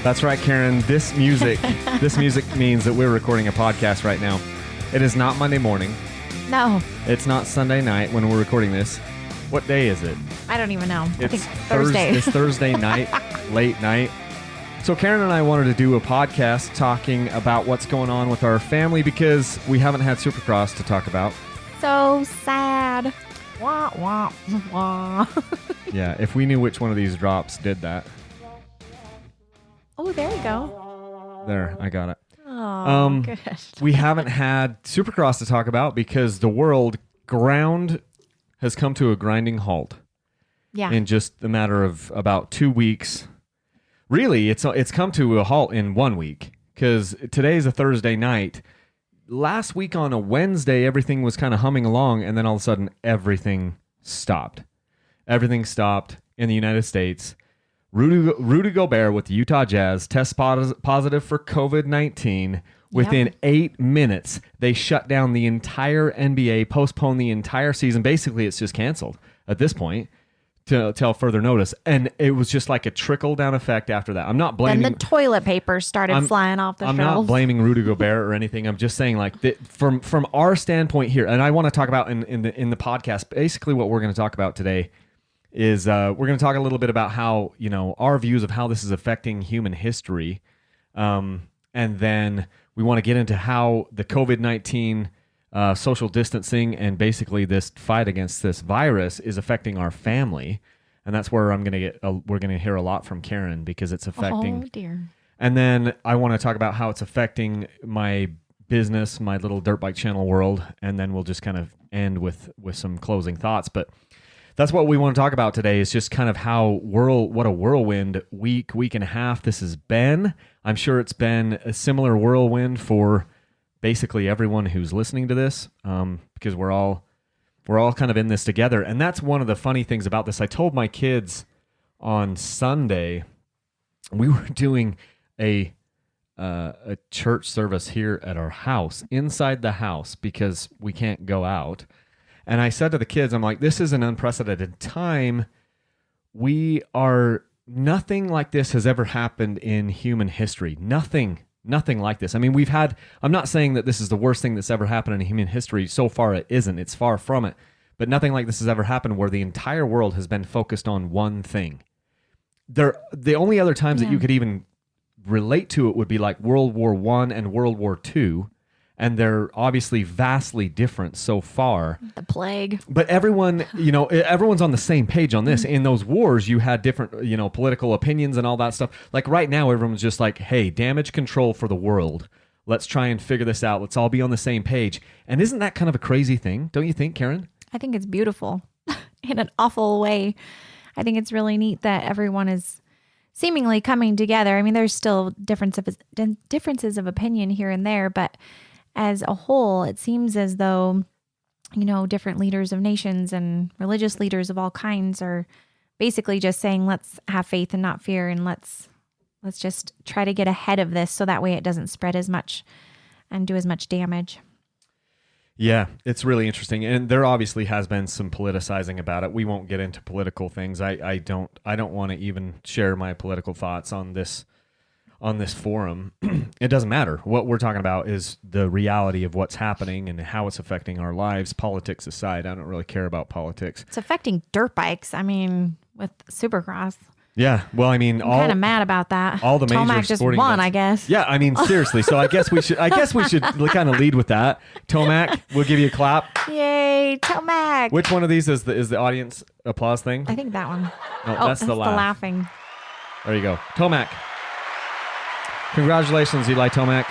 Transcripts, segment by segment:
That's right, Karen. This music means that we're recording a podcast right now. It is not Monday morning. No. It's not Sunday night when we're recording this. What day is it? I don't even know. I think Thursday. Thursday. It's Thursday night, late night. So Karen and I wanted to do a podcast talking about what's going on with our family because we haven't had Supercross to talk about. So sad. Wah, wah, wah. Yeah, if we knew which one of these drops did that. Oh, there you go. There, I got it. Oh, good. We haven't had Supercross to talk about because the ground has come to a grinding halt. Yeah. In just a matter of about 2 weeks. Really, it's come to a halt in 1 week because today's a Thursday night. Last week on a Wednesday, everything was kind of humming along, and then all of a sudden, everything stopped. Everything stopped in the United States. Rudy Gobert with the Utah Jazz tests positive for COVID-19. Within 8 minutes, they shut down the entire NBA, postponed the entire season. Basically, it's just canceled at this point till further notice. And it was just like a trickle-down effect after that. I'm not blaming... Then the toilet paper started flying off the shelves. I'm not blaming Rudy Gobert or anything. I'm just saying, like, from our standpoint here, and I want to talk about in the podcast, basically what we're going to talk about today is we're going to talk a little bit about how, our views of how this is affecting human history. And then we want to get into how the COVID-19 social distancing and basically this fight against this virus is affecting our family. And that's where we're going to hear a lot from Karen because it's affecting. Oh, dear. And then I want to talk about how it's affecting my business, my little dirt bike channel world. And then we'll just kind of end with some closing thoughts. But that's what we want to talk about today is just kind of what a whirlwind week and a half this has been. I'm sure it's been a similar whirlwind for basically everyone who's listening to this because we're all kind of in this together. And that's one of the funny things about this. I told my kids on Sunday, we were doing a church service here at our house, inside the house, because we can't go out. And I said to the kids, I'm like, this is an unprecedented time. Nothing like this has ever happened in human history. Nothing like this. I mean, I'm not saying that this is the worst thing that's ever happened in human history. So far, it isn't. It's far from it. But nothing like this has ever happened where the entire world has been focused on one thing. The only other times that you could even relate to it would be like World War I and World War II. And they're obviously vastly different so far. The plague. But everyone's on the same page on this. In those wars, you had different, political opinions and all that stuff. Like right now, everyone's just like, hey, damage control for the world. Let's try and figure this out. Let's all be on the same page. And isn't that kind of a crazy thing? Don't you think, Karen? I think it's beautiful in an awful way. I think it's really neat that everyone is seemingly coming together. I mean, there's still differences of opinion here and there, but as a whole, it seems as though, different leaders of nations and religious leaders of all kinds are basically just saying, let's have faith and not fear. And let's just try to get ahead of this so that way it doesn't spread as much and do as much damage. Yeah, it's really interesting. And there obviously has been some politicizing about it. We won't get into political things. I don't want to even share my political thoughts on this forum. It doesn't matter. What we're talking about is the reality of what's happening and how it's affecting our lives. Politics aside, I don't really care about politics. It's affecting dirt bikes. I mean, with Supercross. Yeah, well, I mean, I'm kind of mad about that. All the major Tomac just sporting won, events. I guess. Yeah, I mean, seriously. So I guess we should kind of lead with that. Tomac, we'll give you a clap. Yay, Tomac! Which one of these is the audience applause thing? I think that one. No, that's the laugh. The laughing. There you go, Tomac. Congratulations, Eli Tomac.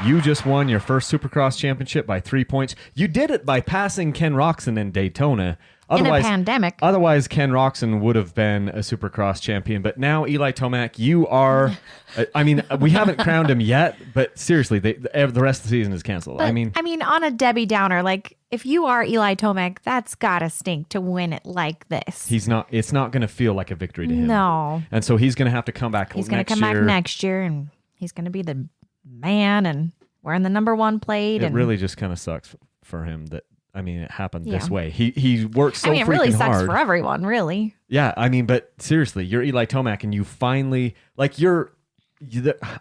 You just won your first Supercross championship by 3 points. You did it by passing Ken Roczen in Daytona. In a pandemic. Otherwise, Ken Roczen would have been a Supercross champion. But now, Eli Tomac, you are... I mean, we haven't crowned him yet, but seriously, the rest of the season is canceled. But, I mean, on a Debbie Downer, like, if you are Eli Tomac, that's gotta stink to win it like this. It's not going to feel like a victory to him. No. And so he's going to have to come back next year. He's going to come back next year, and he's going to be the man and wearing the number one plate. It really just kind of sucks for him that, I mean, it happened this way. He works so freaking hard. It really sucks for everyone, really. Yeah, I mean, but seriously, you're Eli Tomac and you finally, like, you're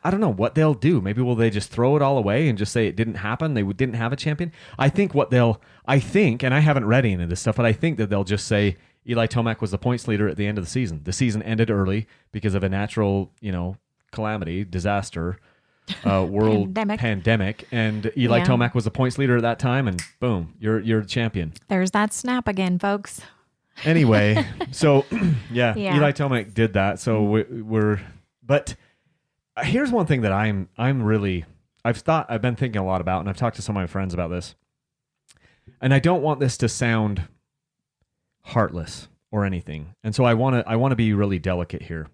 I don't know what they'll do. Maybe will they just throw it all away and just say it didn't happen? They didn't have a champion. I think, and I haven't read any of this stuff, but I think that they'll just say Eli Tomac was the points leader at the end of the season. The season ended early because of a natural, calamity, disaster, world pandemic, and Eli Tomac was the points leader at that time, and boom, you're the champion. There's that snap again, folks. Anyway, so Eli Tomac did that. So but here's one thing that I've been thinking a lot about, and I've talked to some of my friends about this, and I don't want this to sound heartless or anything, and so I want to be really delicate here.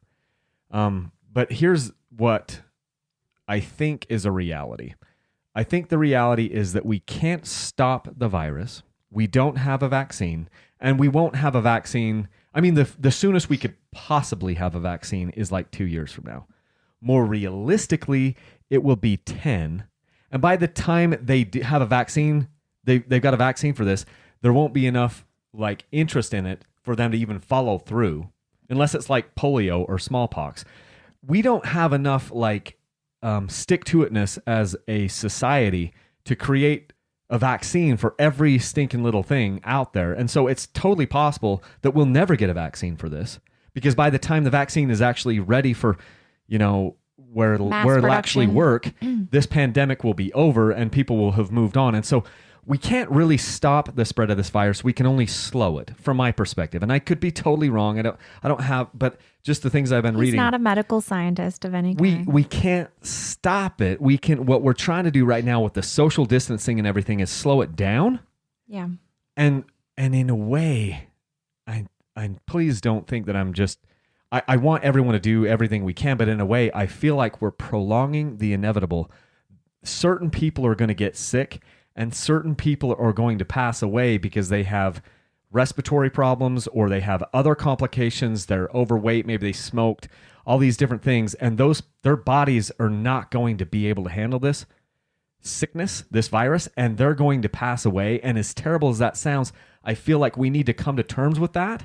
But here's what I think is a reality. I think the reality is that we can't stop the virus. We don't have a vaccine, and we won't have a vaccine. I mean, the soonest we could possibly have a vaccine is like 2 years from now. More realistically, it will be 10. And by the time they have a vaccine, they've got a vaccine for this, there won't be enough like interest in it for them to even follow through, unless it's like polio or smallpox. We don't have enough stick-to-itness as a society to create a vaccine for every stinking little thing out there. And so it's totally possible that we'll never get a vaccine for this, because by the time the vaccine is actually ready for, where it'll actually work, this pandemic will be over and people will have moved on. And so we can't really stop the spread of this virus. We can only slow it, from my perspective. And I could be totally wrong. I don't have, but just the things I've been reading. He's not a medical scientist of any kind. We can't stop it. What we're trying to do right now with the social distancing and everything is slow it down. Yeah. And in a way, I please don't think that I'm just, I want everyone to do everything we can, but in a way, I feel like we're prolonging the inevitable. Certain people are going to get sick, and certain people are going to pass away because they have respiratory problems or they have other complications. They're overweight. Maybe they smoked, all these different things. And their bodies are not going to be able to handle this sickness, this virus, and they're going to pass away. And as terrible as that sounds, I feel like we need to come to terms with that.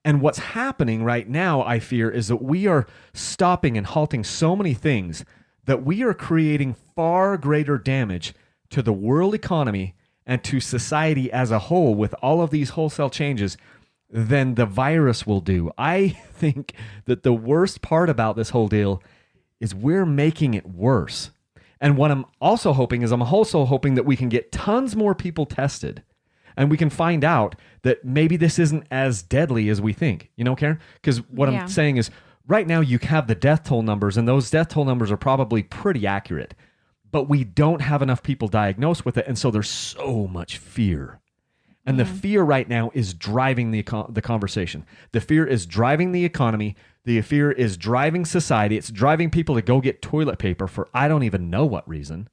And what's happening right now, I fear, is that we are stopping and halting so many things that we are creating far greater damage to the world economy and to society as a whole with all of these wholesale changes than the virus will do. I think that the worst part about this whole deal is we're making it worse. And what I'm also hoping that we can get tons more people tested, and we can find out that maybe this isn't as deadly as we think. Karen? Because what I'm saying is right now you have the death toll numbers, and those death toll numbers are probably pretty accurate. But we don't have enough people diagnosed with it, and so there's so much fear. And the fear right now is driving the conversation. The fear is driving the economy. The fear is driving society. It's driving people to go get toilet paper for I don't even know what reason.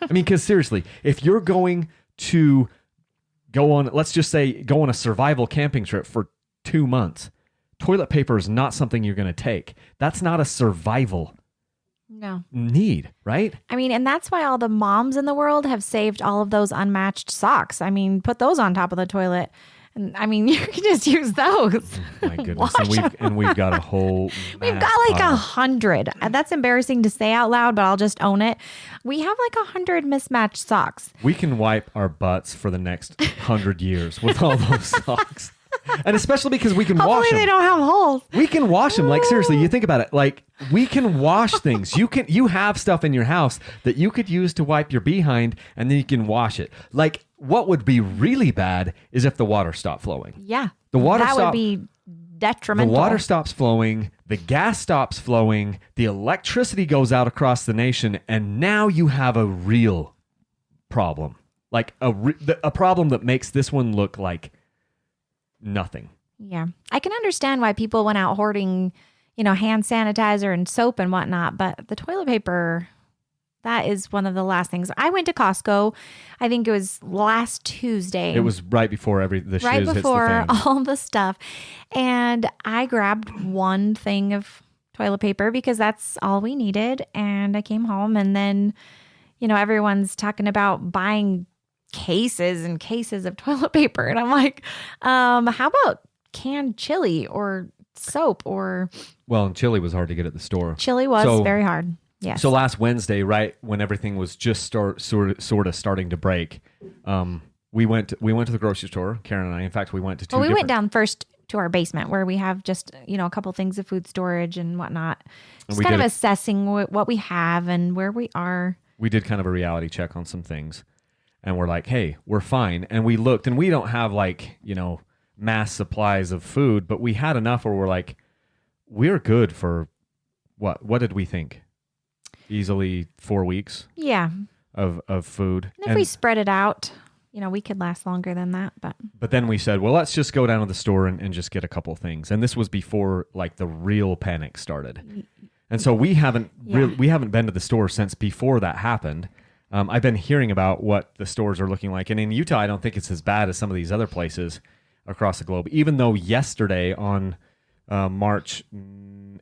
I mean, because seriously, if you're going to go on a survival camping trip for 2 months, toilet paper is not something you're going to take. That's not a survival need, right? I mean, and that's why all the moms in the world have saved all of those unmatched socks. I mean, put those on top of the toilet. And I mean, you can just use those. My goodness. We've got a whole We've got like 100. That's embarrassing to say out loud, but I'll just own it. We have like 100 mismatched socks. We can wipe our butts for the next 100 years with all those socks. And especially because we can wash them. Hopefully they don't have holes. We can wash them. Like, seriously, you think about it. Like, we can wash things. You have stuff in your house that you could use to wipe your behind, and then you can wash it. Like, what would be really bad is if the water stopped flowing. Yeah. That would be detrimental. The water stops flowing. The gas stops flowing. The electricity goes out across the nation. And now you have a real problem. Like, a problem that makes this one look like nothing. Yeah. I can understand why people went out hoarding, hand sanitizer and soap and whatnot, but the toilet paper, that is one of the last things. I went to Costco, I think it was last Tuesday. It was right before the shiz right before hits the fan. All the stuff. And I grabbed one thing of toilet paper because that's all we needed. And I came home, and then, everyone's talking about buying cases and cases of toilet paper. And I'm like, how about canned chili or soap or Well, and chili was hard to get at the store. chili was So- very hard. Yes. So last Wednesday, right when everything was just sort of starting to break, we went to the grocery store. Karen and I. In fact, we went to two. Well, we different, went down first to our basement where we have just, a couple things of food storage and whatnot. Just we kind of did assessing what we have and where we are. We did kind of a reality check on some things, and we're like, hey, we're fine. And we looked, and we don't have mass supplies of food, but we had enough where we're like, we're good for what? What did we think? Easily 4 weeks Yeah. of food. And if we spread it out, we could last longer than that. But then we said, well, let's just go down to the store and just get a couple things. And this was before the real panic started. And so we haven't been to the store since before that happened. I've been hearing about what the stores are looking like. And in Utah, I don't think it's as bad as some of these other places across the globe. Even though yesterday on March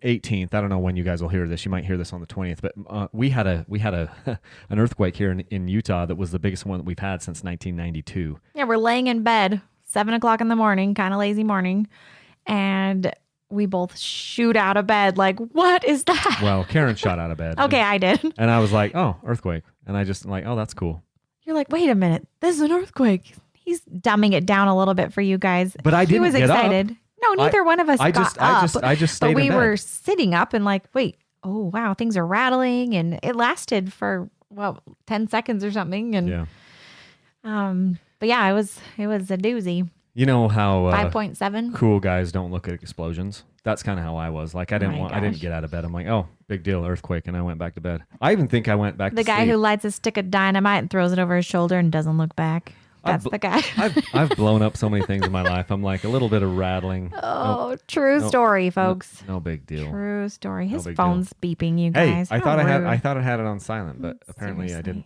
18th, I don't know when you guys will hear this. You might hear this on the 20th, but we had an earthquake here in Utah that was the biggest one that we've had since 1992. Yeah, we're laying in bed, 7:00 in the morning, kind of lazy morning, and we both shoot out of bed like, what is that? Well, Karen shot out of bed. Okay, I did. And I was like, oh, earthquake. And I just oh, that's cool. You're like, wait a minute, this is an earthquake. He's dumbing it down a little bit for you guys. But I didn't He was get excited. up. No, neither one of us got up. I just stayed but we in bed. were sitting up and like, wait, oh wow, things are rattling, and it lasted for 10 seconds or something. And Yeah. but yeah, it was a doozy. You know how 5.7. cool guys don't look at explosions. That's kind of how I was. Like I didn't get out of bed. I'm like, oh, big deal, earthquake, and I went back to bed. I even think I went back. The to guy sleep. who lights a stick of dynamite and throws it over his shoulder and doesn't look back. That's the guy. I've blown up so many things in my life. I'm like a little bit of rattling. Oh, true story, folks. No big deal. True story. His big phone's beeping, you Hey, guys. I How thought I rude. had it on silent, but apparently I Seriously. didn't.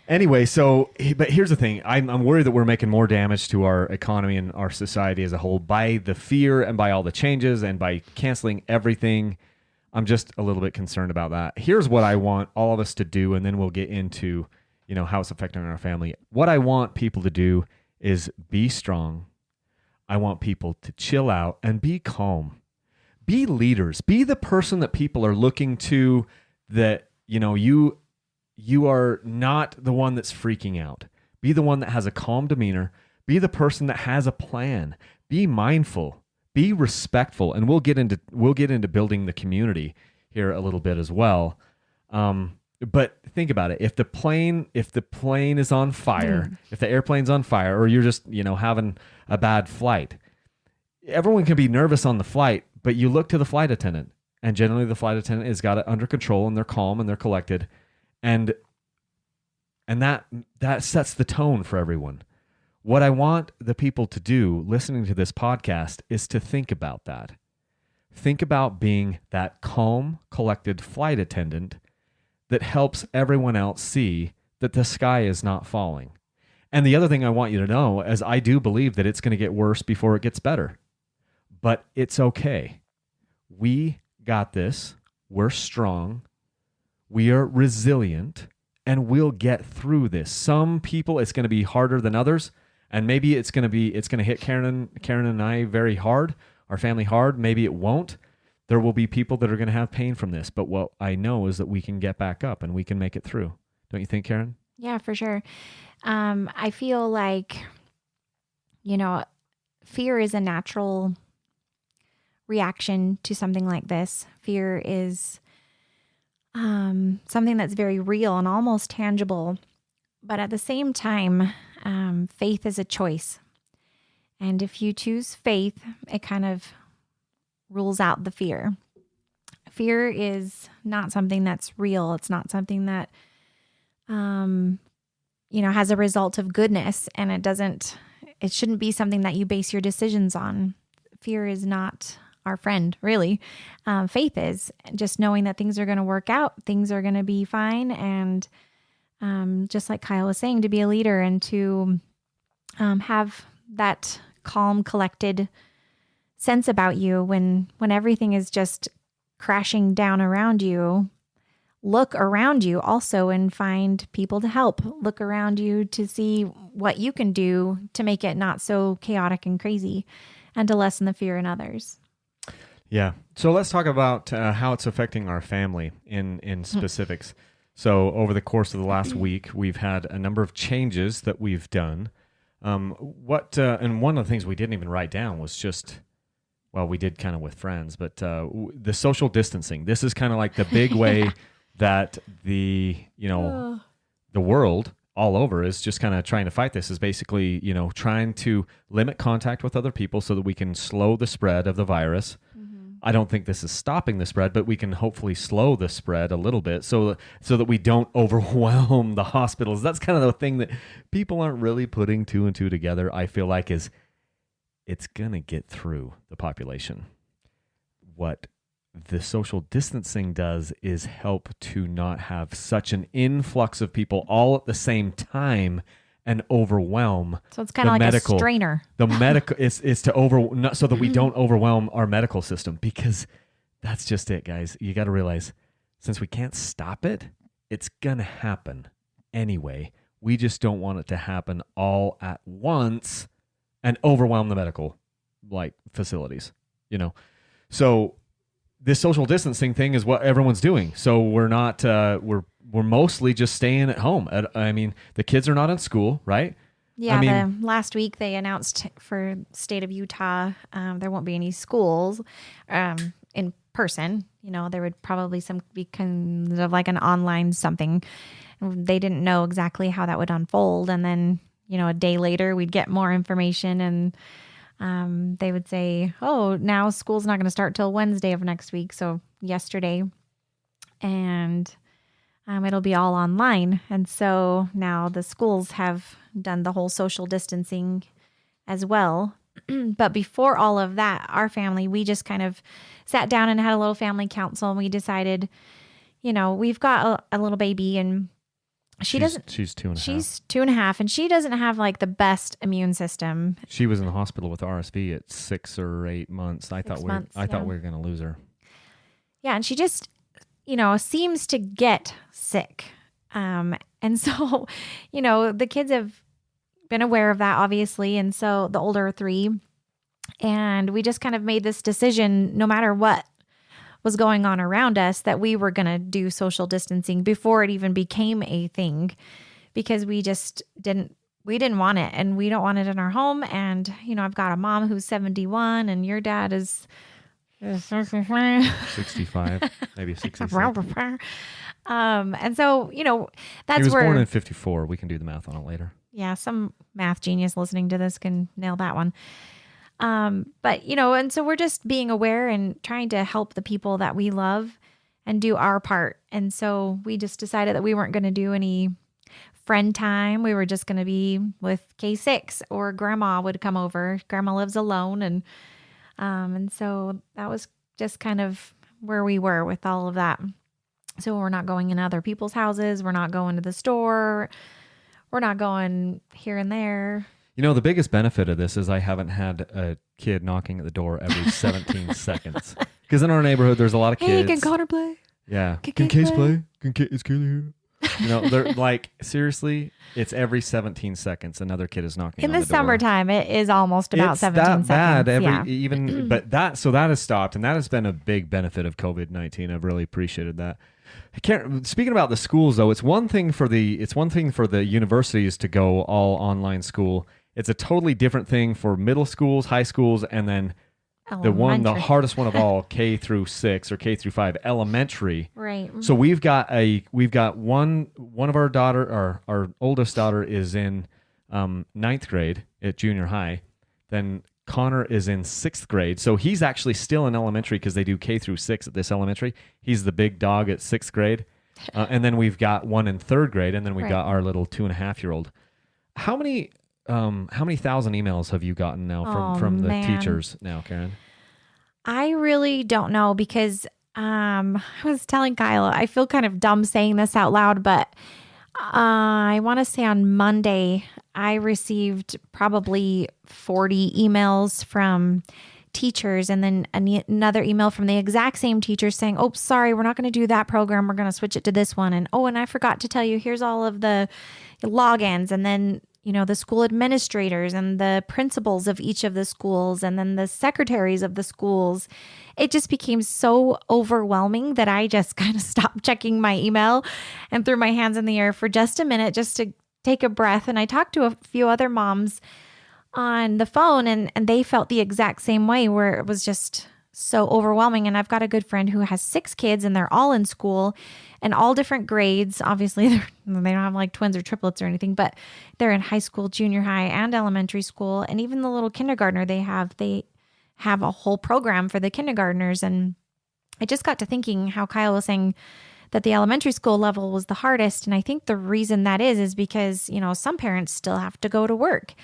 Anyway, but here's the thing. I'm worried that we're making more damage to our economy and our society as a whole by the fear and by all the changes and by canceling everything. I'm just a little bit concerned about that. Here's what I want all of us to do, and then we'll get into, how it's affecting our family. What I want people to do is be strong. I want people to chill out and be calm. Be leaders. Be the person that people are looking to, that, you are not the one that's freaking out. Be the one that has a calm demeanor. Be the person that has a plan. Be mindful. Be respectful. And we'll get into building the community here a little bit as well. But think about it. If the plane is on fire, if the airplane's on fire, or you're just, having a bad flight, everyone can be nervous on the flight, but you look to the flight attendant, and generally the flight attendant has got it under control, and they're calm and they're collected. And that sets the tone for everyone. What I want the people to do listening to this podcast is to think about that. Think about being that calm, collected flight attendant that helps everyone else see that the sky is not falling. And the other thing I want you to know is I do believe that it's going to get worse before it gets better. But it's okay. We got this. We're strong. We are resilient, and we'll get through this. Some people, it's going to be harder than others, and maybe it's going to hit Karen and I very hard, our family hard. Maybe it won't. There will be people that are going to have pain from this, but what I know is that we can get back up and we can make it through. Don't you think, Karen? Yeah, for sure. I feel like, fear is a natural reaction to something like this. Fear is something that's very real and almost tangible. But at the same time, faith is a choice. And if you choose faith, it kind of rules out the fear. Fear is not something that's real. It's not something that, has a result of goodness. And it shouldn't be something that you base your decisions on. Fear is not our friend, really. Faith is just knowing that things are going to work out, things are going to be fine, and just like Kyle was saying, to be a leader and to have that calm, collected sense about you when everything is just crashing down around you. Look around you also and find people to help. Look around you to see what you can do to make it not so chaotic and crazy, and to lessen the fear in others. Yeah. So let's talk about how it's affecting our family in specifics. So over the course of the last week, we've had a number of changes that we've done. And one of the things we didn't even write down was just, well, we did kind of with friends, but the social distancing. This is kind of like the big way that the world all over is just kind of trying to fight this, is basically, trying to limit contact with other people so that we can slow the spread of the virus. I don't think this is stopping the spread, but we can hopefully slow the spread a little bit so that we don't overwhelm the hospitals. That's kind of the thing that people aren't really putting two and two together, I feel like, is it's going to get through the population. What the social distancing does is help to not have such an influx of people all at the same time and overwhelm. So it's kind of like a strainer. The medical is to so that we don't overwhelm our medical system, because that's just it, guys. You got to realize, since we can't stop it, it's going to happen anyway. We just don't want it to happen all at once and overwhelm the medical facilities, So this social distancing thing is what everyone's doing. So we're not we're mostly just staying at home. I mean, the kids are not in school, right? Yeah, last week they announced for state of Utah, there won't be any schools in person. There would probably be kind of like an online something. They didn't know exactly how that would unfold. And then, a day later we'd get more information, and they would say, oh, now school's not going to start till Wednesday of next week. So yesterday. And it'll be all online. And so now the schools have done the whole social distancing as well. But before all of that, our family, we just kind of sat down and had a little family council, and we decided, we've got a little baby, and she's 2.5. She's 2.5, and she doesn't have the best immune system. She was in the hospital with RSV at 6 or 8 months. I thought we were going to lose her. Yeah, and she just seems to get sick. And so, the kids have been aware of that, obviously. And so the older 3, and we just kind of made this decision, no matter what was going on around us, that we were going to do social distancing before it even became a thing, because we just didn't want it, and we don't want it in our home. And, I've got a mom who's 71, and your dad is 65, maybe 66. And so, that's he was where born in 54. We can do the math on it later. Yeah, some math genius listening to this can nail that one. But and so we're just being aware and trying to help the people that we love and do our part. And so we just decided that we weren't going to do any friend time. We were just going to be with K6, or grandma would come over. Grandma lives alone, and so that was just kind of where we were with all of that. So we're not going in other people's houses. We're not going to the store. We're not going here and there. The biggest benefit of this is I haven't had a kid knocking at the door every 17 seconds. Because in our neighborhood, there's a lot of kids. Hey, can Connor play? Yeah. Can Case play? Is Kaylee here? They're seriously, it's every 17 seconds another kid is knocking on the door. In the summertime, it is almost about it's 17 that seconds. Bad. But that has stopped, and that has been a big benefit of COVID-19. I've really appreciated that. Speaking about the schools, though, it's one thing for the universities to go all online school. It's a totally different thing for middle schools, high schools, and then the hardest one of all, K through 6 or K through 5, elementary. Right. So we've got one of our oldest daughter is in 9th grade at junior high. Then Connor is in 6th grade. So he's actually still in elementary, because they do K through 6 at this elementary. He's the big dog at 6th grade. And then we've got one in 3rd grade, and then we've got our little 2.5-year-old. How many thousand emails have you gotten now from the teachers now, Karen? I really don't know, because I was telling Kyle, I feel kind of dumb saying this out loud, but I want to say on Monday, I received probably 40 emails from teachers, and then another email from the exact same teacher saying, oh, sorry, we're not going to do that program. We're going to switch it to this one. And I forgot to tell you, here's all of the logins. And then the school administrators and the principals of each of the schools and then the secretaries of the schools. It just became so overwhelming that I just kind of stopped checking my email and threw my hands in the air for just a minute just to take a breath. And I talked to a few other moms on the phone and they felt the exact same way, where it was just so overwhelming. And I've got a good friend who has 6 kids and they're all in school and all different grades. Obviously, they don't have like twins or triplets or anything, but they're in high school, junior high, and elementary school. And even the little kindergartner they have a whole program for the kindergartners. And I just got to thinking how Kyle was saying that the elementary school level was the hardest. And I think the reason that is because, some parents still have to go to work.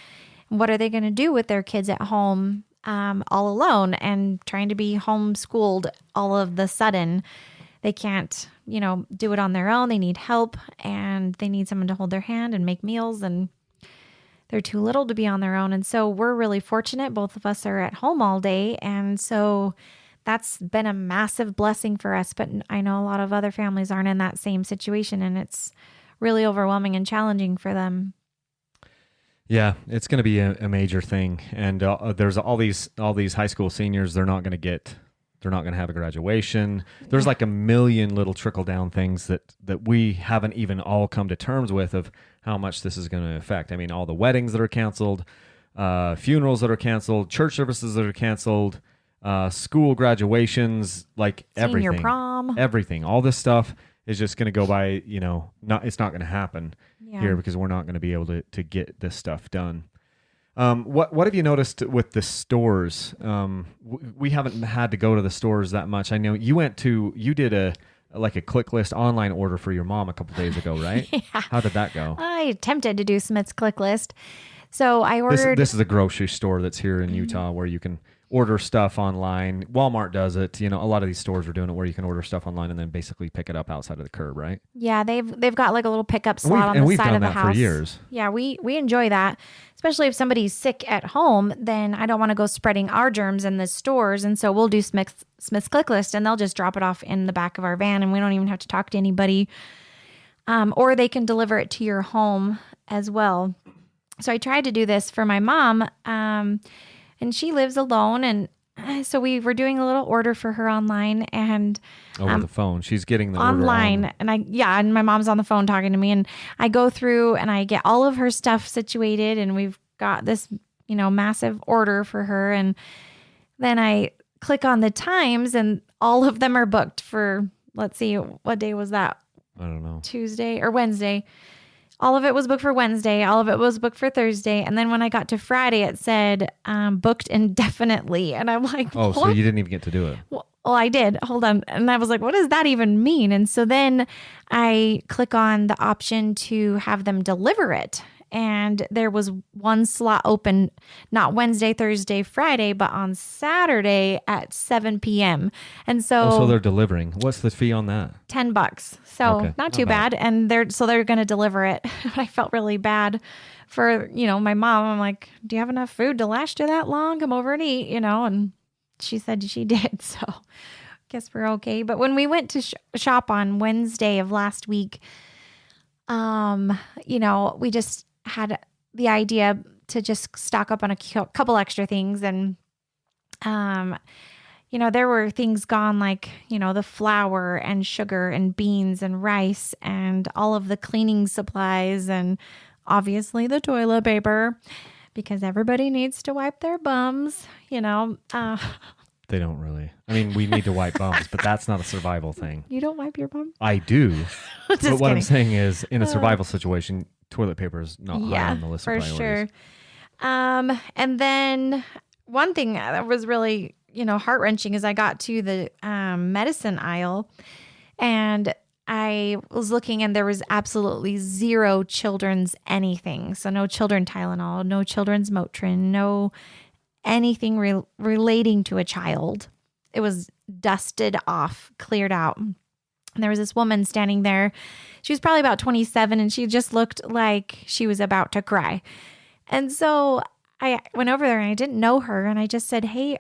What are they going to do with their kids at home all alone and trying to be homeschooled all of the sudden? They can't, do it on their own. They need help and they need someone to hold their hand and make meals, and they're too little to be on their own. And so we're really fortunate. Both of us are at home all day. And so that's been a massive blessing for us. But I know a lot of other families aren't in that same situation, and it's really overwhelming and challenging for them. Yeah, it's going to be a major thing, and there's all these high school seniors. They're not going to have a graduation. There's like a million little trickle down things that we haven't even all come to terms with of how much this is going to affect. I mean, all the weddings that are canceled, funerals that are canceled, church services that are canceled, school graduations, like everything, senior prom, everything. All this stuff is just going to go by. It's not going to happen here because we're not going to be able to get this stuff done. What have you noticed with the stores? We haven't had to go to the stores that much. I know you did a click list online order for your mom a couple days ago, right? Yeah. How did that go? I attempted to do Smith's click list. So I ordered... This is a grocery store that's here in Utah where you can order stuff online. Walmart does it. A lot of these stores are doing it where you can order stuff online and then basically pick it up outside of the curb, right? Yeah, they've got like a little pickup slot on the side of the house. And we've done that for years. Yeah, we enjoy that. Especially if somebody's sick at home, then I don't want to go spreading our germs in the stores. And so we'll do Smith's click list and they'll just drop it off in the back of our van and we don't even have to talk to anybody. Or they can deliver it to your home as well. So I tried to do this for my mom, and she lives alone. And so we were doing a little order for her online and over the phone. She's getting the online order on. And my mom's on the phone talking to me, and I go through and I get all of her stuff situated, and we've got this, massive order for her. And then I click on the times and all of them are booked for, let's see, what day was that? I don't know. Tuesday or Wednesday. All of it was booked for Wednesday. All of it was booked for Thursday. And then when I got to Friday, it said booked indefinitely. And I'm like, oh, what? So you didn't even get to do it. Well, I did. Hold on. And I was like, what does that even mean? And so then I click on the option to have them deliver it. And there was one slot open, not Wednesday, Thursday, Friday, but on Saturday at 7 p.m. And so, they're delivering. What's the fee on that? $10. So okay. Not too bad. And they're going to deliver it. I felt really bad for, my mom. I'm like, do you have enough food to last you that long? Come over and eat, and she said she did. So guess we're okay. But when we went to shop on Wednesday of last week, we just had the idea to just stock up on a couple extra things. And, there were things gone like, the flour and sugar and beans and rice and all of the cleaning supplies and obviously the toilet paper because everybody needs to wipe their bums, They don't really. I mean, we need to wipe bums, but that's not a survival thing. You don't wipe your bum? I do. But what kidding. I'm saying is in a survival situation, toilet paper is not high on the list of priorities. For sure. And then one thing that was really, heart-wrenching is I got to the medicine aisle and I was looking and there was absolutely zero children's anything. So no children Tylenol, no children's Motrin, no anything relating to a child. It was dusted off, cleared out. And there was this woman standing there. She was probably about 27 and she just looked like she was about to cry. And so I went over there and I didn't know her. And I just said, hey,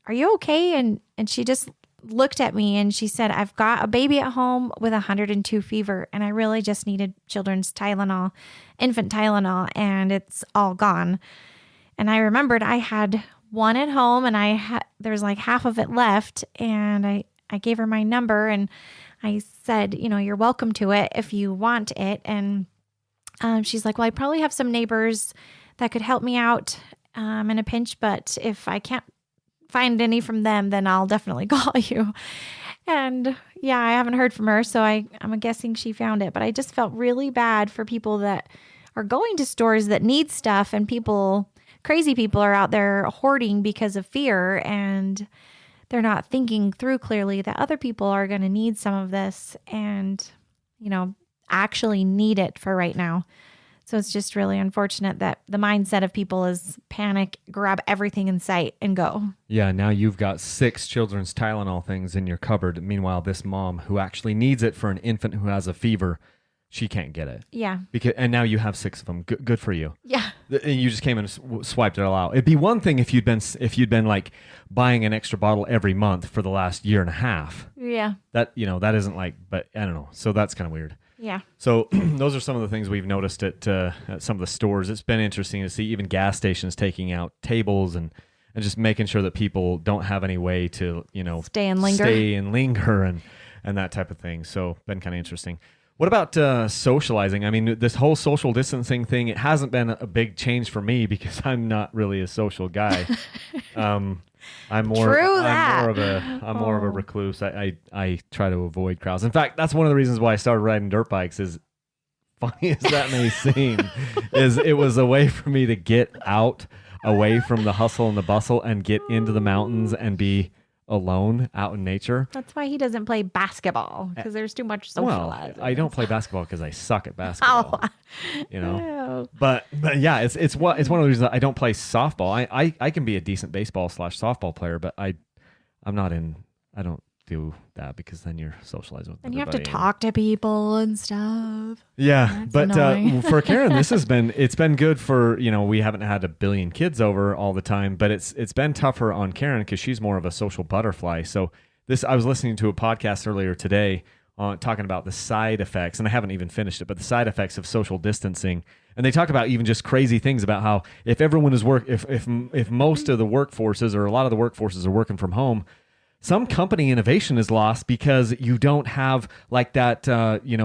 are you okay? And she just looked at me and she said, I've got a baby at home with 102 fever and I really just needed children's Tylenol, infant Tylenol, and it's all gone. And I remembered I had one at home and there's like half of it left. And I gave her my number and I said, you're welcome to it if you want it. And she's like, well, I probably have some neighbors that could help me out in a pinch, but if I can't find any from them, then I'll definitely call you. And yeah, I haven't heard from her, so I'm guessing she found it. But I just felt really bad for people that are going to stores that need stuff, and crazy people are out there hoarding because of fear, and they're not thinking through clearly that other people are going to need some of this and, actually need it for right now. So it's just really unfortunate that the mindset of people is panic, grab everything in sight and go. Yeah, now you've got 6 children's Tylenol things in your cupboard. Meanwhile, this mom who actually needs it for an infant who has a fever, she can't get it. Yeah. And now you have 6 of them. Good for you. Yeah. And you just came and swiped it all out. It'd be one thing if you'd been like buying an extra bottle every month for the last year and a half. Yeah. That isn't like, but I don't know. So that's kind of weird. Yeah. So those are some of the things we've noticed at some of the stores. It's been interesting to see even gas stations taking out tables and just making sure that people don't have any way to, stay and linger and that type of thing. So been kind of interesting. What about socializing? I mean, this whole social distancing thing, it hasn't been a big change for me because I'm not really a social guy. I'm more of a recluse. I try to avoid crowds. In fact, that's one of the reasons why I started riding dirt bikes. Is funny as that may seem, is it was a way for me to get out, away from the hustle and the bustle, and get into the mountains and be alone out in nature. That's why he doesn't play basketball, because there's too much socializing. Well, I don't play basketball because I suck at basketball. Oh. But yeah, it's one of the reasons that I don't play softball. I can be a decent baseball/softball player, but I don't do that because then you're socializing with and everybody. you have to talk to people and stuff. Yeah, that's but for Karen, it's been good for, we haven't had a billion kids over all the time, but it's been tougher on Karen because she's more of a social butterfly. So I was listening to a podcast earlier today talking about the side effects, and I haven't even finished it, but the side effects of social distancing. And they talk about even just crazy things about how if everyone is if most of the workforces or a lot of the workforces are working from home, some company innovation is lost because you don't have like that,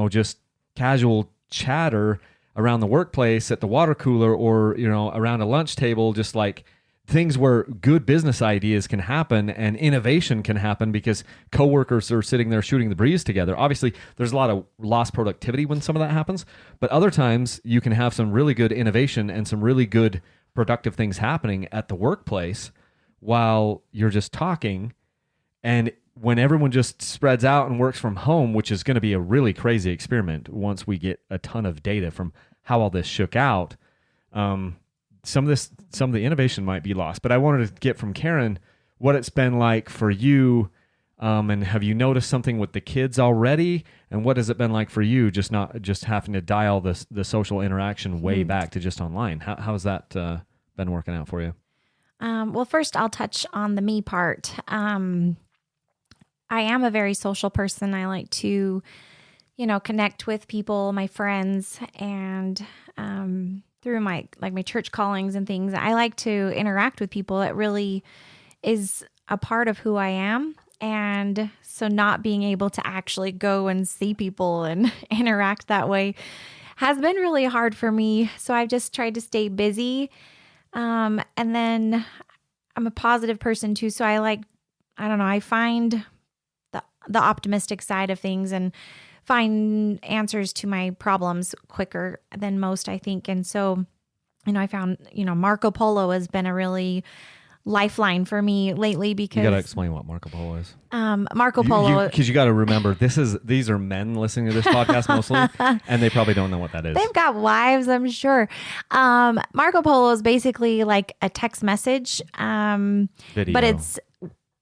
just casual chatter around the workplace at the water cooler or, around a lunch table, just like things where good business ideas can happen and innovation can happen because coworkers are sitting there shooting the breeze together. Obviously, there's a lot of lost productivity when some of that happens, but other times you can have some really good innovation and some really good productive things happening at the workplace while you're just talking. And when everyone just spreads out and works from home, which is going to be a really crazy experiment once we get a ton of data from how all this shook out, some of the innovation might be lost. But I wanted to get from Karen what it's been like for you, and have you noticed something with the kids already? And what has it been like for you, just having to dial the social interaction way back to just online? How's that been working out for you? Well, first I'll touch on the me part. I am a very social person. I like to, connect with people, my friends, and through my church callings and things, I like to interact with people. It really is a part of who I am. And so not being able to actually go and see people and interact that way has been really hard for me. So I've just tried to stay busy. And then I'm a positive person too. So I find the optimistic side of things and find answers to my problems quicker than most, I think. And so, I found, Marco Polo has been a really lifeline for me lately because... You got to explain what Marco Polo is. Marco Polo... Because you got to remember, these are men listening to this podcast mostly, and they probably don't know what that is. They've got wives, I'm sure. Marco Polo is basically like a text message. Video. But it's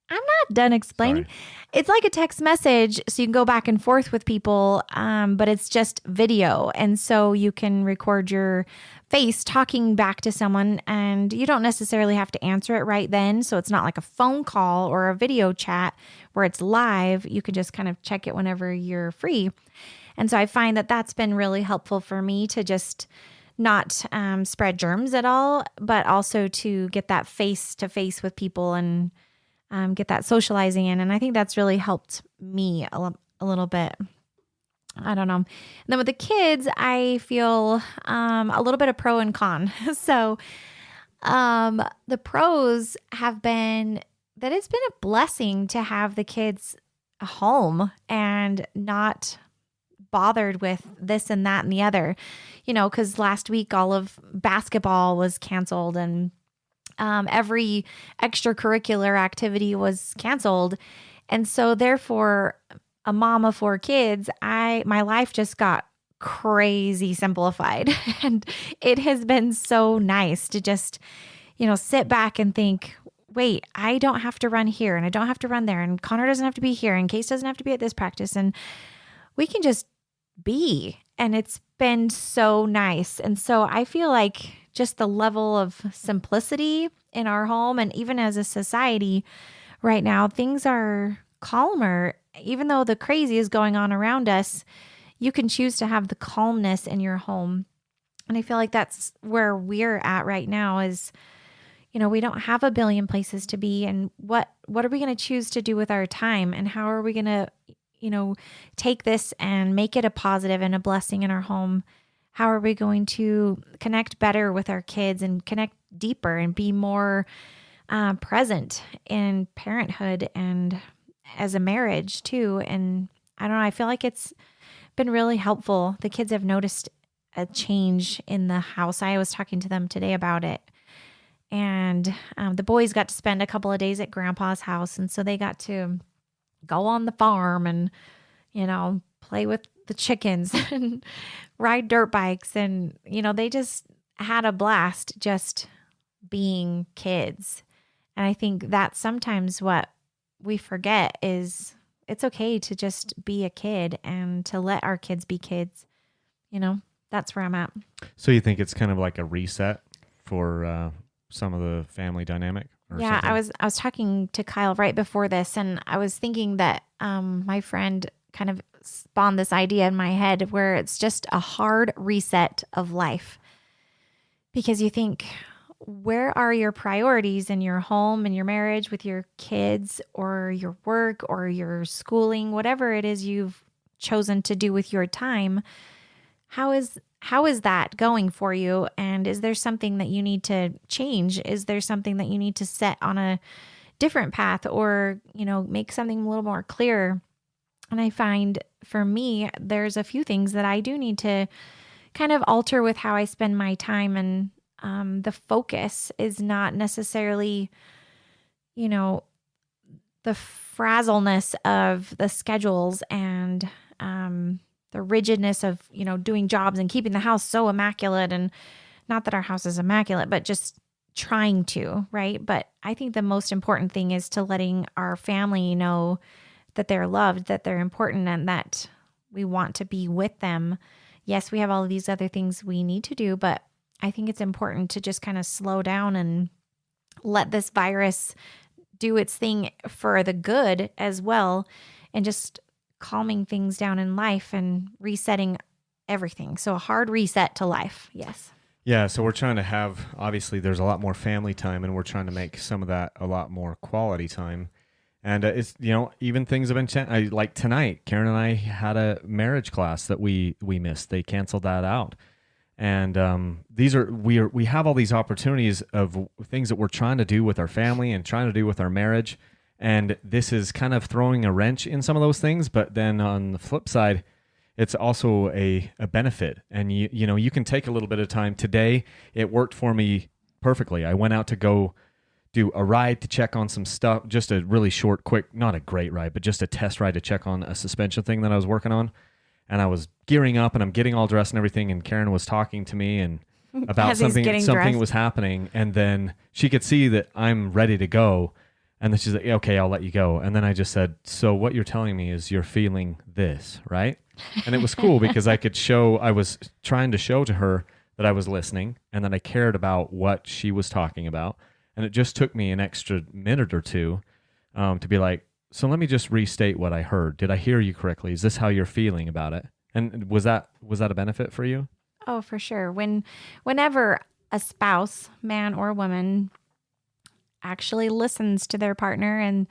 I'm not done explaining. Sorry. It's like a text message, so you can go back and forth with people, but it's just video. And so you can record your face talking back to someone, and you don't necessarily have to answer it right then. So it's not like a phone call or a video chat where it's live. You can just kind of check it whenever you're free. And so I find that that's been really helpful for me to just not spread germs at all, but also to get that face to face with people and get that socializing in. And I think that's really helped me a little bit. I don't know. And then with the kids, I feel a little bit of pro and con. So the pros have been that it's been a blessing to have the kids home and not bothered with this and that and the other, because last week all of basketball was canceled and every extracurricular activity was canceled. And so therefore, a mom of 4 kids, my life just got crazy simplified. And it has been so nice to just, sit back and think, wait, I don't have to run here and I don't have to run there. And Connor doesn't have to be here and Case doesn't have to be at this practice. And we can just be. And it's been so nice. And so I feel like just the level of simplicity in our home and even as a society right now, things are calmer. Even though the crazy is going on around us, you can choose to have the calmness in your home. And I feel like that's where we're at right now is, we don't have a billion places to be. And what are we going to choose to do with our time? And how are we going to, take this and make it a positive and a blessing in our home? How are we going to connect better with our kids and connect deeper and be more present in parenthood and as a marriage too? And I don't know, I feel like it's been really helpful. The kids have noticed a change in the house. I was talking to them today about it. And the boys got to spend a couple of days at Grandpa's house. And so they got to go on the farm and, play with the chickens and ride dirt bikes. And, they just had a blast just being kids. And I think that's sometimes what we forget is it's okay to just be a kid and to let our kids be kids. That's where I'm at. So you think it's kind of like a reset for some of the family dynamic? Yeah, something? I was talking to Kyle right before this, and I was thinking that my friend kind of spawned this idea in my head where it's just a hard reset of life. Because you think, where are your priorities in your home and your marriage with your kids or your work or your schooling, whatever it is you've chosen to do with your time? How is that going for you? And is there something that you need to change? Is there something that you need to set on a different path or, make something a little more clear? And I find for me, there's a few things that I do need to kind of alter with how I spend my time. And the focus is not necessarily, the frazzleness of the schedules and the rigidness of, doing jobs and keeping the house so immaculate. And not that our house is immaculate, but just trying to, right? But I think the most important thing is to letting our family know that they're loved, that they're important, and that we want to be with them. Yes, we have all of these other things we need to do, but I think it's important to just kind of slow down and let this virus do its thing for the good as well, and just calming things down in life and resetting everything. So a hard reset to life. Yes. Yeah. So we're trying to have, obviously there's a lot more family time and we're trying to make some of that a lot more quality time. And it's, even things have been, like tonight, Karen and I had a marriage class that we missed. They canceled that out. And we have all these opportunities of things that we're trying to do with our family and trying to do with our marriage. And this is kind of throwing a wrench in some of those things. But then on the flip side, it's also a benefit. And you can take a little bit of time. Today, it worked for me perfectly. I went out to go do a ride to check on some stuff, just a really short, quick, not a great ride, but just a test ride to check on a suspension thing that I was working on. And I was gearing up and I'm getting all dressed and everything. And Karen was talking to me and about something was happening. And then she could see that I'm ready to go. And then she's like, okay, I'll let you go. And then I just said, so what you're telling me is you're feeling this, right? And it was cool because I was trying to show to her that I was listening and that I cared about what she was talking about. And it just took me an extra minute or two to be like, so let me just restate what I heard. Did I hear you correctly? Is this how you're feeling about it? And was that a benefit for you? Oh, for sure. Whenever a spouse, man or woman, actually listens to their partner and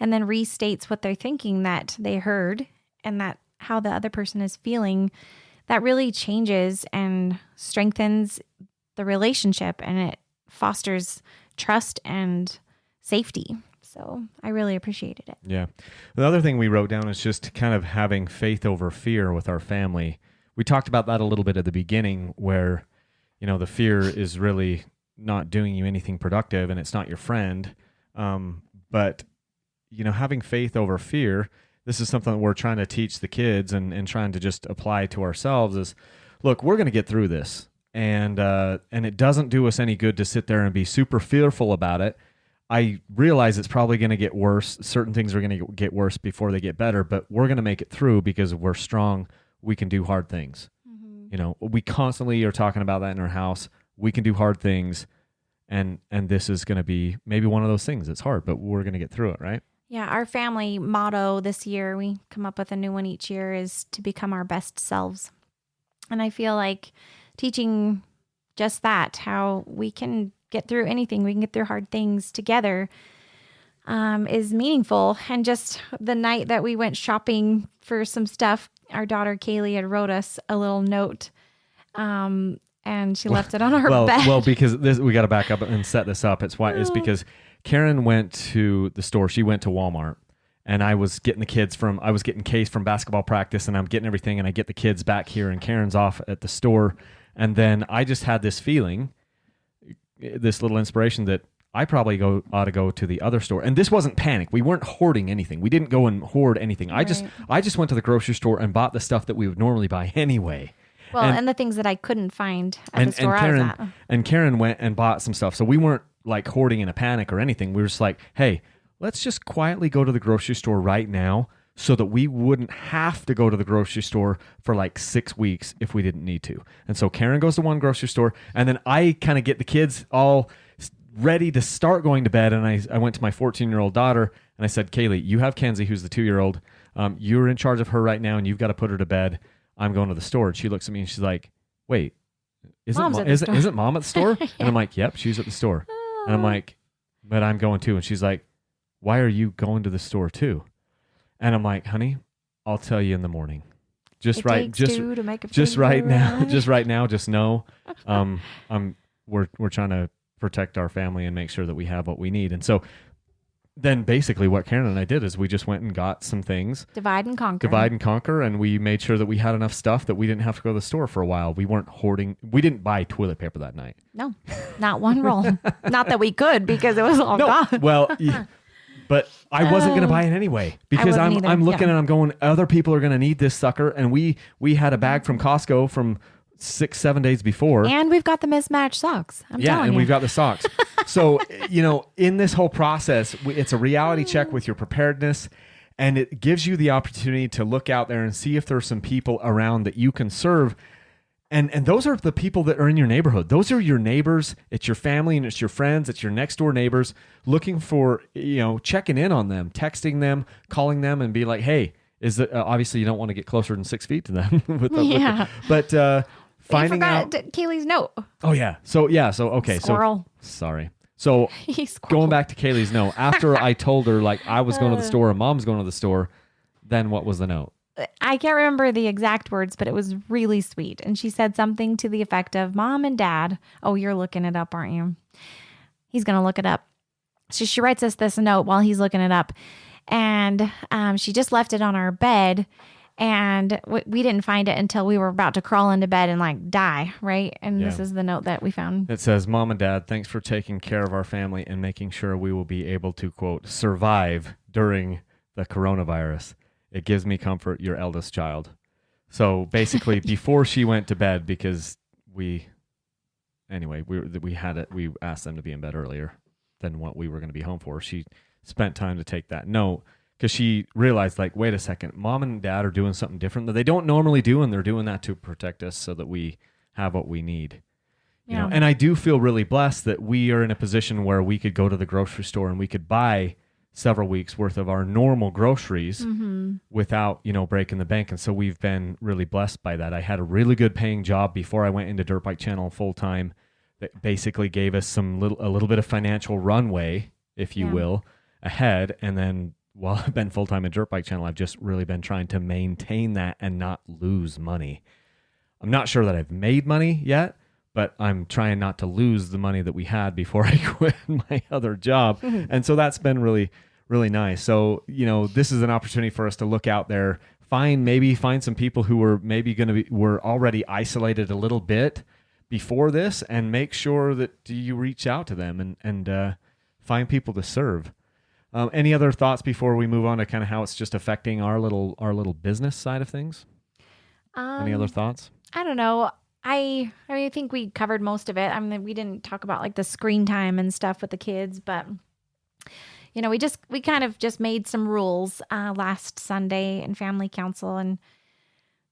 then restates what they're thinking that they heard and that how the other person is feeling, that really changes and strengthens the relationship, and it fosters trust and safety. So I really appreciated it. Yeah. The other thing we wrote down is just kind of having faith over fear with our family. We talked about that a little bit at the beginning where, the fear is really not doing you anything productive and it's not your friend. But, having faith over fear, this is something that we're trying to teach the kids and trying to just apply to ourselves is, look, we're going to get through this. And it doesn't do us any good to sit there and be super fearful about it. I realize it's probably going to get worse. Certain things are going to get worse before they get better, but we're going to make it through because we're strong. We can do hard things. Mm-hmm. We constantly are talking about that in our house. We can do hard things. And this is going to be maybe one of those things. It's hard, but we're going to get through it, right? Yeah. Our family motto this year, we come up with a new one each year, is to become our best selves. And I feel like teaching just that, how we can get through anything, we can get through hard things together, is meaningful. And just the night that we went shopping for some stuff, our daughter Kaylee had wrote us a little note, and she left it on our bed. Well, because we got to back up and set this up. It's because Karen went to the store. She went to Walmart, and I was getting Case from basketball practice, and I'm getting everything, and I get the kids back here, and Karen's off at the store. And then I just had this feeling, this little inspiration that I probably ought to go to the other store. And this wasn't panic. We weren't hoarding anything. We didn't go and hoard anything. Right. I just went to the grocery store and bought the stuff that we would normally buy anyway. Well, and the things that I couldn't find at the store I was at. And Karen went and bought some stuff. So we weren't like hoarding in a panic or anything. We were just like, hey, let's just quietly go to the grocery store right now so that we wouldn't have to go to the grocery store for like 6 weeks if we didn't need to. And so Karen goes to one grocery store, and then I kind of get the kids all ready to start going to bed. And I went to my 14-year-old daughter, and I said, Kaylee, you have Kenzie, who's the 2-year-old. You're in charge of her right now, and you've got to put her to bed. I'm going to the store. And she looks at me, and she's like, wait, isn't mom at the store? Yeah. And I'm like, yep, she's at the store. And I'm like, but I'm going too. And she's like, why are you going to the store too? And I'm like, honey, I'll tell you in the morning. Just right now, just know, we're trying to protect our family and make sure that we have what we need. And so then basically what Karen and I did is we just went and got some things. Divide and conquer. And we made sure that we had enough stuff that we didn't have to go to the store for a while. We weren't hoarding. We didn't buy toilet paper that night. No, not one roll. Not that we could because it was all gone. Well, yeah. But I wasn't going to buy it anyway because I'm looking and I'm going, other people are going to need this sucker. And we had a bag from Costco from 6-7 days before. And we've got the mismatched socks. We've got the socks. So, in this whole process, it's a reality check with your preparedness, and it gives you the opportunity to look out there and see if there's some people around that you can serve. And those are the people that are in your neighborhood. Those are your neighbors. It's your family and it's your friends. It's your next door neighbors looking for, checking in on them, texting them, calling them and be like, hey, obviously you don't want to get closer than 6 feet to them. Finding out Kaylee's note. Oh yeah. So okay. Squirrel. Sorry. So going back to Kaylee's note, after I told her like I was going to the store and mom's going to the store, then what was the note? I can't remember the exact words, but it was really sweet. And she said something to the effect of, Mom and Dad. Oh, you're looking it up, aren't you? He's going to look it up. So she writes us this note while he's looking it up. And she just left it on our bed. And we didn't find it until we were about to crawl into bed and like die, right? And This is the note that we found. It says, Mom and Dad, thanks for taking care of our family and making sure we will be able to, quote, survive during the coronavirus. It gives me comfort, your eldest child. So basically, before she went to bed, because we asked them to be in bed earlier than what we were going to be home for. She spent time to take that note, because she realized, like, wait a second, mom and dad are doing something different that they don't normally do, and they're doing that to protect us so that we have what we need. You know, and I do feel really blessed that we are in a position where we could go to the grocery store and we could buy several weeks worth of our normal groceries without, breaking the bank. And so we've been really blessed by that. I had a really good paying job before I went into Dirt Bike Channel full time that basically gave us a little bit of financial runway, if you will, ahead. And then while I've been full time at Dirt Bike Channel, I've just really been trying to maintain that and not lose money. I'm not sure that I've made money yet, but I'm trying not to lose the money that we had before I quit my other job. And so that's been really, really nice. So, this is an opportunity for us to look out there, find some people who were maybe were already isolated a little bit before this, and make sure that you reach out to them and find people to serve. Any other thoughts before we move on to kind of how it's just affecting our little business side of things? Any other thoughts? I don't know. I think we covered most of it. I mean, we didn't talk about like the screen time and stuff with the kids, but we kind of just made some rules last Sunday in family council, and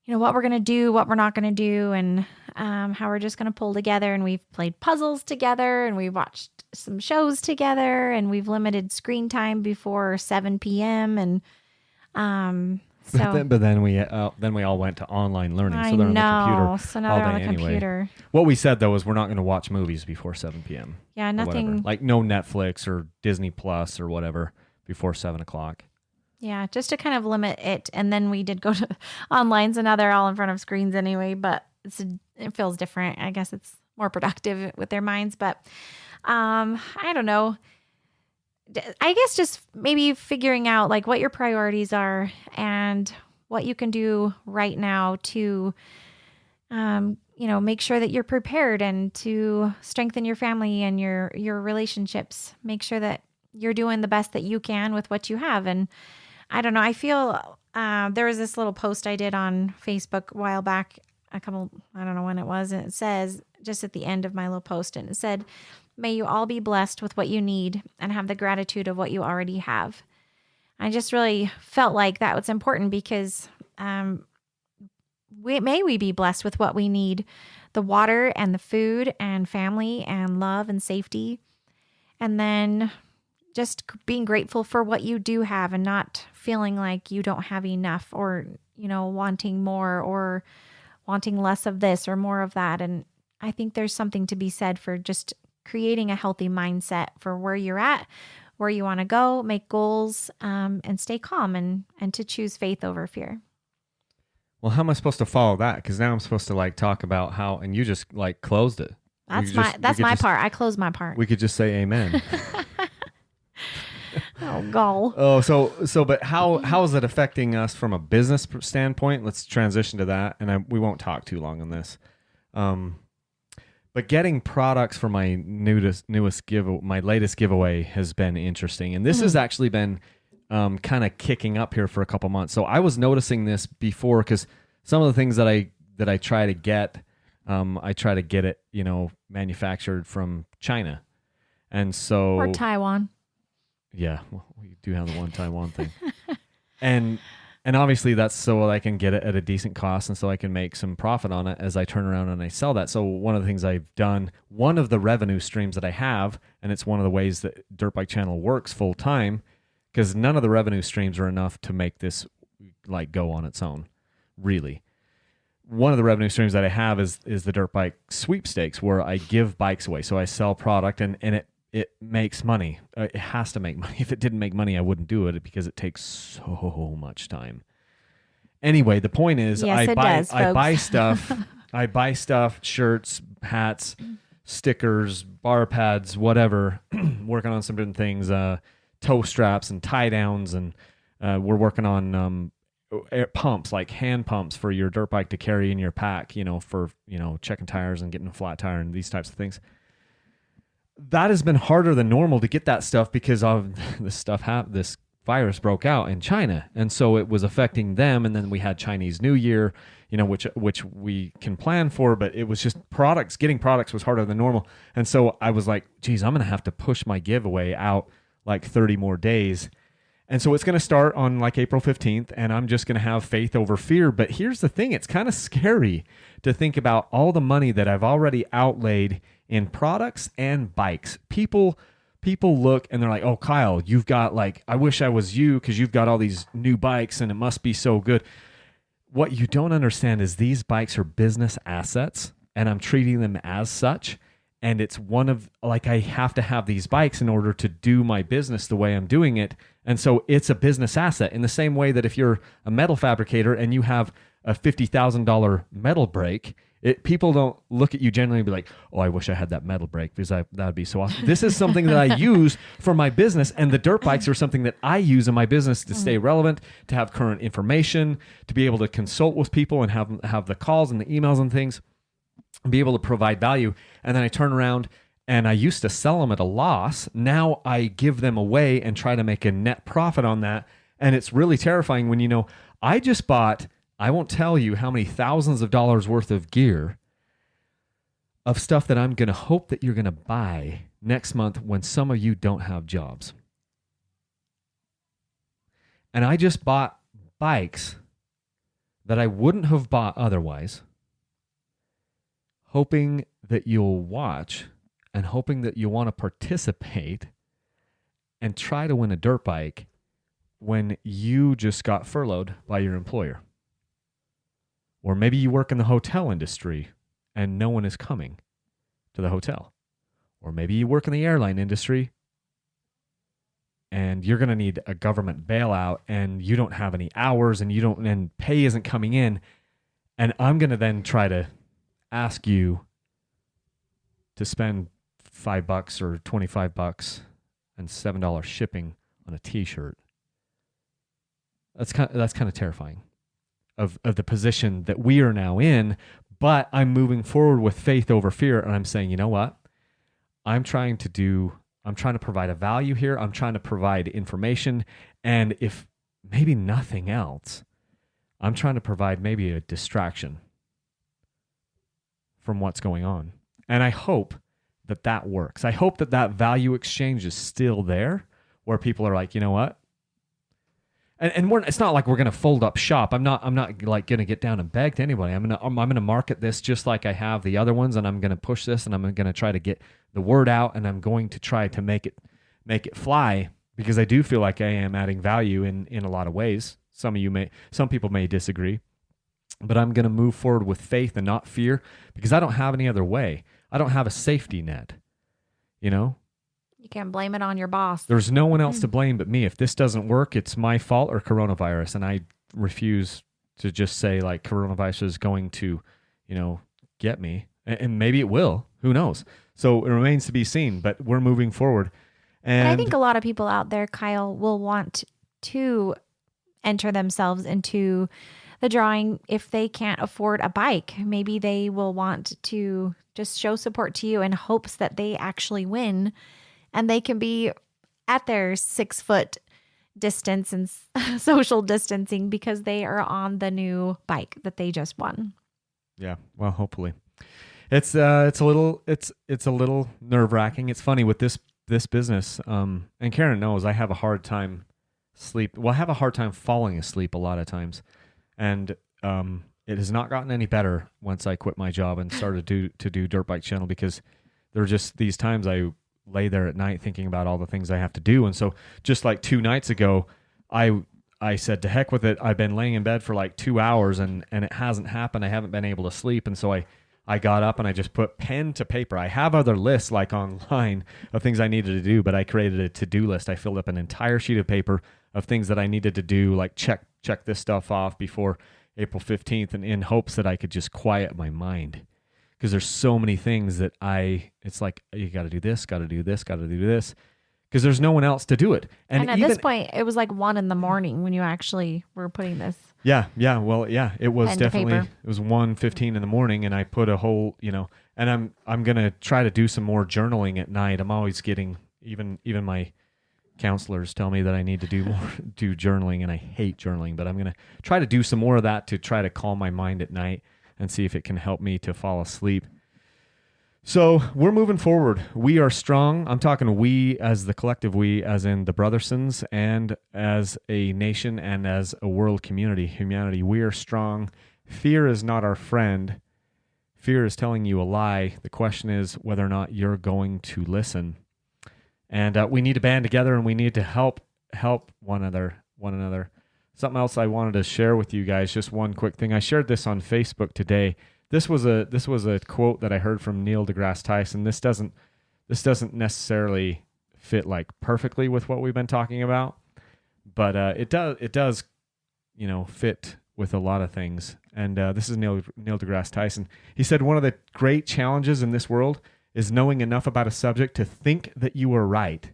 what we're going to do, what we're not going to do, and how we're just going to pull together. And we've played puzzles together, and we've watched some shows together, and we've limited screen time before 7 p.m. And but then we all went to online learning. So they're on the computer. So now they're on the computer. What we said though is we're not going to watch movies before 7 p.m. Yeah, nothing like no Netflix or Disney Plus or whatever before 7 o'clock. Yeah, just to kind of limit it. And then we did go to online, so now they're all in front of screens anyway, but it feels different. I guess it's more productive with their minds, but I don't know. I guess just maybe figuring out like what your priorities are and what you can do right now to, make sure that you're prepared and to strengthen your family and your relationships. Make sure that you're doing the best that you can with what you have. And I don't know, I feel there was this little post I did on Facebook a while back, I don't know when it was, and it says just at the end of my little post, and it said, "May you all be blessed with what you need and have the gratitude of what you already have." I just really felt like that was important because we be blessed with what we need, the water and the food and family and love and safety. And then just being grateful for what you do have and not feeling like you don't have enough or, wanting more or wanting less of this or more of that. And I think there's something to be said for just creating a healthy mindset for where you're at, where you want to go, make goals, and stay calm and to choose faith over fear. Well, how am I supposed to follow that? Because now I'm supposed to talk about how, and you just closed it. That's my part. I closed my part. We could just say amen. Oh, goal. Oh, but how is it affecting us from a business standpoint? Let's transition to that, and we won't talk too long on this. But getting products for my my latest giveaway has been interesting, and this has actually been kind of kicking up here for a couple months. So I was noticing this before because some of the things that I try to get, it manufactured from China, and so or Taiwan. Yeah, well, we do have the one Taiwan thing, and obviously that's so I can get it at a decent cost, and so I can make some profit on it as I turn around and I sell that. So one of the things I've done, one of the revenue streams that I have, and it's one of the ways that Dirt Bike Channel works full time, because none of the revenue streams are enough to make this go on its own, really. One of the revenue streams that I have is the Dirt Bike sweepstakes, where I give bikes away. So I sell product and it makes money. It has to make money. If it didn't make money, I wouldn't do it because it takes so much time. Anyway, the point is, yes, I buy stuff. I buy stuff, shirts, hats, stickers, bar pads, whatever. Working on some different things, toe straps and tie downs, and we're working on air pumps, like hand pumps for your dirt bike to carry in your pack. For checking tires and getting a flat tire and these types of things. That has been harder than normal to get that stuff because of this virus broke out in China, and so it was affecting them. And then we had Chinese New Year, which we can plan for, but it was just getting products was harder than normal. And so I was like, geez, I'm going to have to push my giveaway out like 30 more days. And so it's going to start on like April 15th, and I'm just going to have faith over fear. But here's the thing. It's kind of scary to think about all the money that I've already outlaid in products and bikes. People look and they're like, oh, Kyle, you've got like, I wish I was you because you've got all these new bikes and it must be so good. What you don't understand is these bikes are business assets, and I'm treating them as such. And it's one of, like, I have to have these bikes in order to do my business the way I'm doing it. And so it's a business asset in the same way that if you're a metal fabricator and you have a $50,000 metal brake, people don't look at you generally and be like, oh, I wish I had that metal brake because that would be so awesome. This is something that I use for my business, and the dirt bikes are something that I use in my business to stay relevant, to have current information, to be able to consult with people and have the calls and the emails and things, and be able to provide value. And then I turn around and I used to sell them at a loss. Now I give them away and try to make a net profit on that. And it's really terrifying when, I just bought, I won't tell you how many thousands of dollars worth of gear of stuff that I'm going to hope that you're going to buy next month when some of you don't have jobs. And I just bought bikes that I wouldn't have bought otherwise, hoping that you'll watch and hoping that you want to participate and try to win a dirt bike when you just got furloughed by your employer. Or maybe you work in the hotel industry and no one is coming to the hotel. Or maybe you work in the airline industry and you're going to need a government bailout and you don't have any hours and pay isn't coming in. And I'm going to then try to ask you to spend $5 or $25 and $7 shipping on a t-shirt. That's kind of terrifying of the position that we are now in, but I'm moving forward with faith over fear. And I'm saying, you know what? I'm trying to provide a value here. I'm trying to provide information. And if maybe nothing else, I'm trying to provide maybe a distraction from what's going on. And I hope that works. I hope that value exchange is still there where people are like, you know what? And it's not like we're going to fold up shop. I'm not like going to get down and beg to anybody. I'm going to market this just like I have the other ones, and I'm going to push this, and I'm going to try to get the word out, and I'm going to try to make it fly, because I do feel like I am adding value in a lot of ways. Some people may disagree, but I'm going to move forward with faith and not fear, because I don't have any other way. I don't have a safety net, You can't blame it on your boss. There's no one else to blame but me. If this doesn't work, it's my fault or coronavirus. And I refuse to just say like coronavirus is going to, get me. And maybe it will. Who knows? So it remains to be seen, but we're moving forward. And I think a lot of people out there, Kyle, will want to enter themselves into the drawing if they can't afford a bike. Maybe they will want to just show support to you in hopes that they actually win. And they can be at their 6 foot distance and social distancing because they are on the new bike that they just won. Yeah, well, hopefully, it's a little nerve wracking. It's funny with this business. And Karen knows I have a hard time I have a hard time falling asleep a lot of times, and it has not gotten any better once I quit my job and started to do Dirt Bike Channel, because there are just these times I lay there at night thinking about all the things I have to do. And so just like 2 nights ago, I said, to heck with it. I've been laying in bed for like 2 hours and it hasn't happened. I haven't been able to sleep. And so I got up and I just put pen to paper. I have other lists like online of things I needed to do, but I created a to-do list. I filled up an entire sheet of paper of things that I needed to do, like check this stuff off before April 15th, and in hopes that I could just quiet my mind. Because there's so many things that it's like, you got to do this, got to do this, got to do this, because there's no one else to do it. And at this point, it was like 1 a.m. when you actually were putting this. Yeah. Well, yeah, it was definitely, paper. It was 1:15 in the morning, and I put a whole, and I'm going to try to do some more journaling at night. I'm always getting, even my counselors tell me that I need to do journaling, and I hate journaling, but I'm going to try to do some more of that to try to calm my mind at night and see if it can help me to fall asleep. So we're moving forward. We are strong. I'm talking we as the collective we, as in the Brothersons, and as a nation and as a world humanity. We are strong. Fear is not our friend. Fear is telling you a lie. The question is whether or not you're going to listen. And we need to band together, and we need to help one another. Something else I wanted to share with you guys, just one quick thing. I shared this on Facebook today. This was a quote that I heard from Neil deGrasse Tyson. This doesn't necessarily fit like perfectly with what we've been talking about, but it does fit with a lot of things. And this is Neil deGrasse Tyson. He said one of the great challenges in this world is knowing enough about a subject to think that you are right,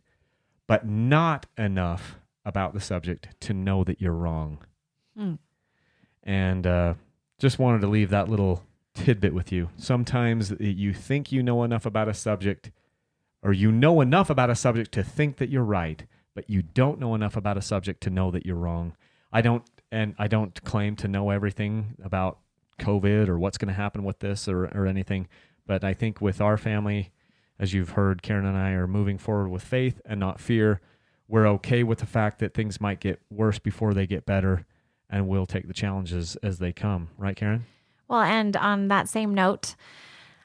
but not enough about the subject to know that you're wrong. And just wanted to leave that little tidbit with you. Sometimes you think you know enough about a subject, or you know enough about a subject to think that you're right, but you don't know enough about a subject to know that you're wrong. I don't claim to know everything about COVID or what's going to happen with this or anything, but I think with our family, as you've heard, Karen and I are moving forward with faith and not fear. We're okay with the fact that things might get worse before they get better, and we'll take the challenges as they come. Right, Karen? Well, and on that same note,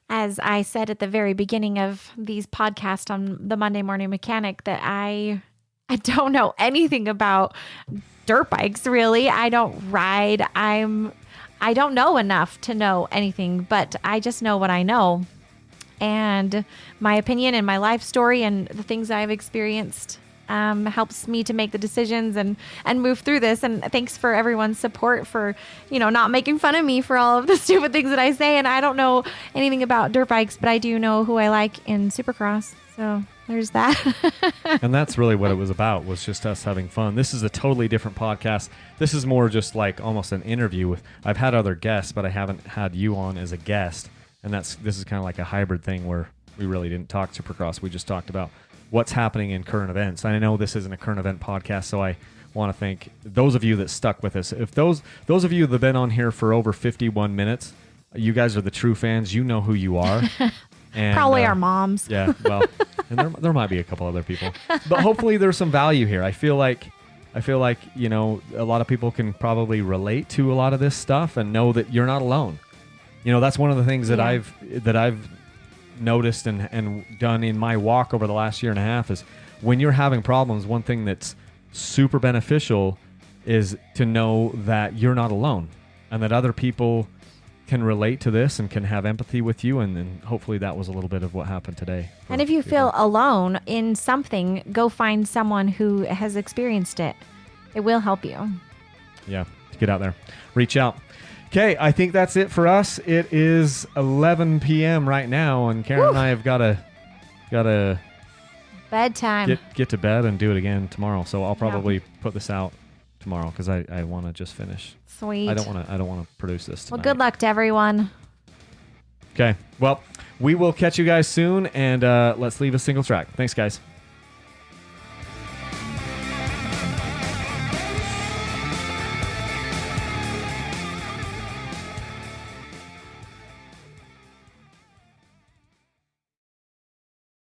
as I said at the very beginning of these podcasts on the Monday Morning Mechanic, that I don't know anything about dirt bikes, really. I don't ride. I don't know enough to know anything, but I just know what I know. And my opinion and my life story and the things I've experienced helps me to make the decisions and move through this. And thanks for everyone's support for, not making fun of me for all of the stupid things that I say. And I don't know anything about dirt bikes, but I do know who I like in Supercross. So there's that. And that's really what it was about, was just us having fun. This is a totally different podcast. This is more just like almost an interview with, I've had other guests, but I haven't had you on as a guest. And this is kind of like a hybrid thing where we really didn't talk Supercross. We just talked about what's happening in current events. And I know this isn't a current event podcast, so I want to thank those of you that stuck with us. If those of you that have been on here for over 51 minutes, you guys are the true fans. You know who you are. And, probably our moms. Yeah, well, and there might be a couple other people. But hopefully there's some value here. I feel like, a lot of people can probably relate to a lot of this stuff and know that you're not alone. That's one of the things that I've noticed and done in my walk over the last year and a half is when you're having problems, one thing that's super beneficial is to know that you're not alone and that other people can relate to this and can have empathy with you. And then hopefully that was a little bit of what happened today. And if you feel alone in something, go find someone who has experienced it. It will help you. Yeah, get out there. Reach out. Okay, I think that's it for us. It is 11 p.m. right now, and Karen and I have got to bedtime. Get to bed and do it again tomorrow. So I'll probably put this out tomorrow because I want to just finish. Sweet. I don't want to produce this tonight. Well, good luck to everyone. Okay. Well, we will catch you guys soon, and let's leave a single track. Thanks, guys.